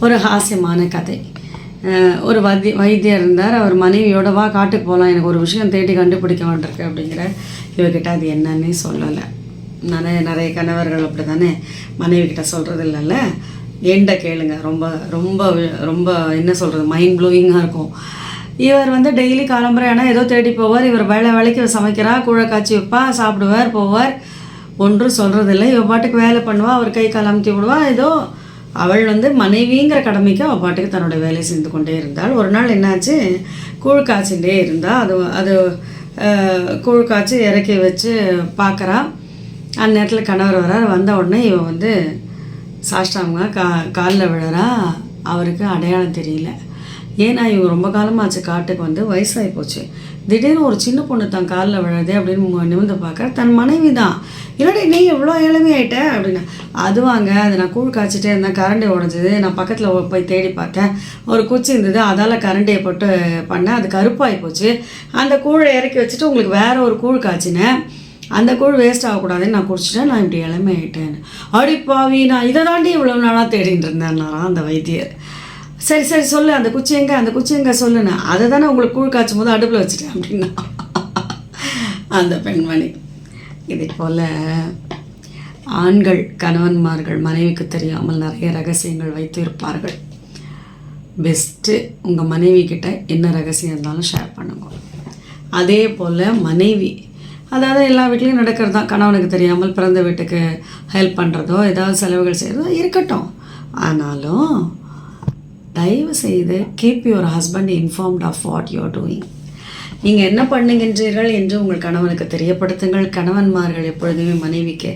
ஒரு ஹாஸ்யமான கதை. ஒரு வைத்தியர் இருந்தார். அவர் மனைவியோடவா காட்டுக்கு போகலாம், எனக்கு ஒரு விஷயம் தேடி கண்டுபிடிக்க வேண்டியிருக்கு அப்படிங்கிற. இவகிட்ட அது என்னன்னே சொல்லலை. நிறைய கணவர்கள் அப்படி தானே மனைவிக்கிட்ட சொல்கிறது இல்லைல்ல. எண்ட கேளுங்க, ரொம்ப ரொம்ப ரொம்ப என்ன சொல்கிறது, மைண்ட் ப்ளோயிங்காக இருக்கும். இவர் டெய்லி காலம்பரை ஆனால் ஏதோ தேடி போவார். இவர் வேலைக்கு சமைக்கிறா, கூழை காய்ச்சி வைப்பா, சாப்பிடுவார், போவார், ஒன்றும் சொல்கிறதில்லை. இவ பாட்டுக்கு வேலை பண்ணுவா, அவர் கை கால் அமுத்தி விடுவா. ஏதோ அவள் மனைவிங்கிற கடமைக்கு அவள் பாட்டுக்கு தன்னோட வேலையை செஞ்சு கொண்டே இருந்தாள். ஒரு நாள் என்னாச்சு, கூழ் காய்ச்சிகிட்டே இருந்தால் அது கூழ் காய்ச்சி இறக்கி வச்சு பார்க்குறா. அந்த நேரத்தில் கணவர் வரார். வந்த உடனே இவன் சாஷ்டாங்க காலில் விழறா. அவருக்கு அடையாளம் தெரியல. ஏன்னா இவங்க ரொம்ப காலமாச்சு காட்டுக்கு வயசாகி போச்சு. திடீர்னு ஒரு சின்ன பொண்ணு தான் காலில் விழாதே அப்படின்னு நிமிர்ந்து பார்க்க தன் மனைவி தான். இல்லடி நீ எவ்வளோ இளமையாயிட்ட அப்படின்னா, அதுவாங்க அது நான் கூழ் காய்ச்சிட்டே இருந்தேன், கரண்டி உடஞ்சிது, நான் பக்கத்தில் போய் தேடி பார்த்தேன், ஒரு குச்சி இருந்தது, அதால் கரண்டியை போட்டு பண்ணேன், அது கருப்பாகி போச்சு, அந்த கூழை இறக்கி வச்சுட்டு உங்களுக்கு வேறு ஒரு கூழ் காய்ச்சினேன், அந்த கூழ் வேஸ்ட் ஆகக்கூடாதுன்னு நான் குடிச்சிட்டேன், நான் இப்படி இளமையாயிட்டேன். அடிப்பாவி, நான் இதை தாண்டி இவ்வளோ நாளாக தேடிட்டு இருந்தேன்னாராம் அந்த வைத்தியர். சரி சரி சொல்லு, அந்த குச்சி எங்கே சொல்லுண்ணே. அதை தானே உங்களுக்கு கூழ் காய்ச்சும் போது அடுப்பில் வச்சுட்டேன் அப்படின்னா அந்த பெண்மணி. இதே போல் ஆண்கள் கணவன்மார்கள் மனைவிக்கு தெரியாமல் நிறைய ரகசியங்கள் வைத்து இருப்பார்கள். பெஸ்ட்டு உங்கள் மனைவி கிட்ட என்ன ரகசியம் இருந்தாலும் ஷேர் பண்ணுங்க. அதே போல் மனைவி, அதாவது எல்லா வீட்லேயும் நடக்கிறது தான், கணவனுக்கு தெரியாமல் பிறந்த வீட்டுக்கு ஹெல்ப் பண்ணுறதோ ஏதாவது செலவுகள் செய்கிறதோ இருக்கட்டும். ஆனாலும் தயவு செய்து keep your husband informed of what you are doing. நீங்கள் என்ன பண்ணுகின்றீர்கள் என்று உங்கள் கணவனுக்கு தெரியப்படுத்துங்கள். கணவன்மார்கள் எப்பொழுதுமே மனைவிக்கு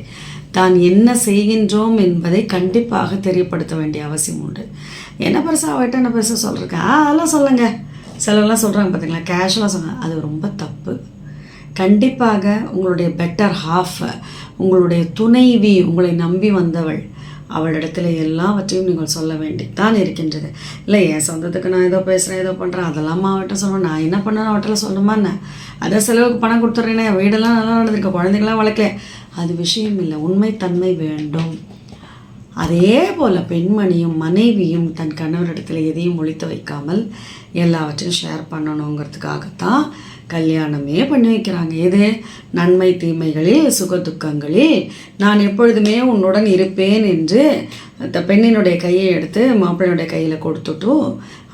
தான் என்ன செய்கின்றோம் என்பதை கண்டிப்பாக தெரியப்படுத்த வேண்டிய அவசியம் உண்டு. என்ன பெருசாக அவட்ட என்ன பெருசாக சொல்கிறேன், அதெல்லாம் சொல்லுங்கள், சிலர்லாம் சொல்கிறாங்க பார்த்தீங்களா, கேஷுவலாக சொல்லுங்கள். அது ரொம்ப தப்பு. கண்டிப்பாக உங்களுடைய பெட்டர் ஹாஃப், உங்களுடைய துணைவி, உங்களை நம்பி வந்தவள், அவளிடத்துல எல்லாவற்றையும் நீங்கள் சொல்ல வேண்டித்தான் இருக்கின்றது. இல்லை என் சொந்தத்துக்கு நான் ஏதோ பேசுகிறேன், ஏதோ பண்ணுறேன், அதெல்லாம் அவட்ட சொல்லுவேன், நான் என்ன பண்ணேன் அவட்டில் சொல்லணுமா என்ன, அதை செலவுக்கு பணம் கொடுத்துட்றேனே, வீடெல்லாம் நல்லா நடந்திருக்க, குழந்தைங்களாம் வளர்க்கல, அது விஷயம் இல்லை. உண்மைத்தன்மை வேண்டும். அதே போல் பெண்மணியும் மனைவியும் தன் கணவரிடத்தில் எதையும் ஒழித்து வைக்காமல் எல்லாவற்றையும் ஷேர் பண்ணணுங்கிறதுக்காகத்தான் கல்யாணமே பண்ணி வைக்கிறாங்க. எது, நன்மை தீமைகளில் சுகதுக்கங்களில் நான் எப்பொழுதுமே உன்னுடன் இருப்பேன் என்று பெண்ணினுடைய கையை எடுத்து மாப்பிள்ளையுடைய கையில் கொடுத்துட்டு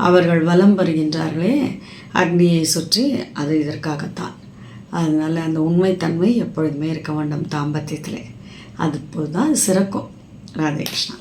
அவர்கள் வலம் வருகின்றார்களே அக்னியை சுற்றி, அது இதற்காகத்தான். அதனால் அந்த உண்மைத்தன்மை எப்பொழுதுமே இருக்க வேண்டும் தாம்பத்தியத்தில். அது போது தான் சிறக்கும். ராதே கிருஷ்ணா.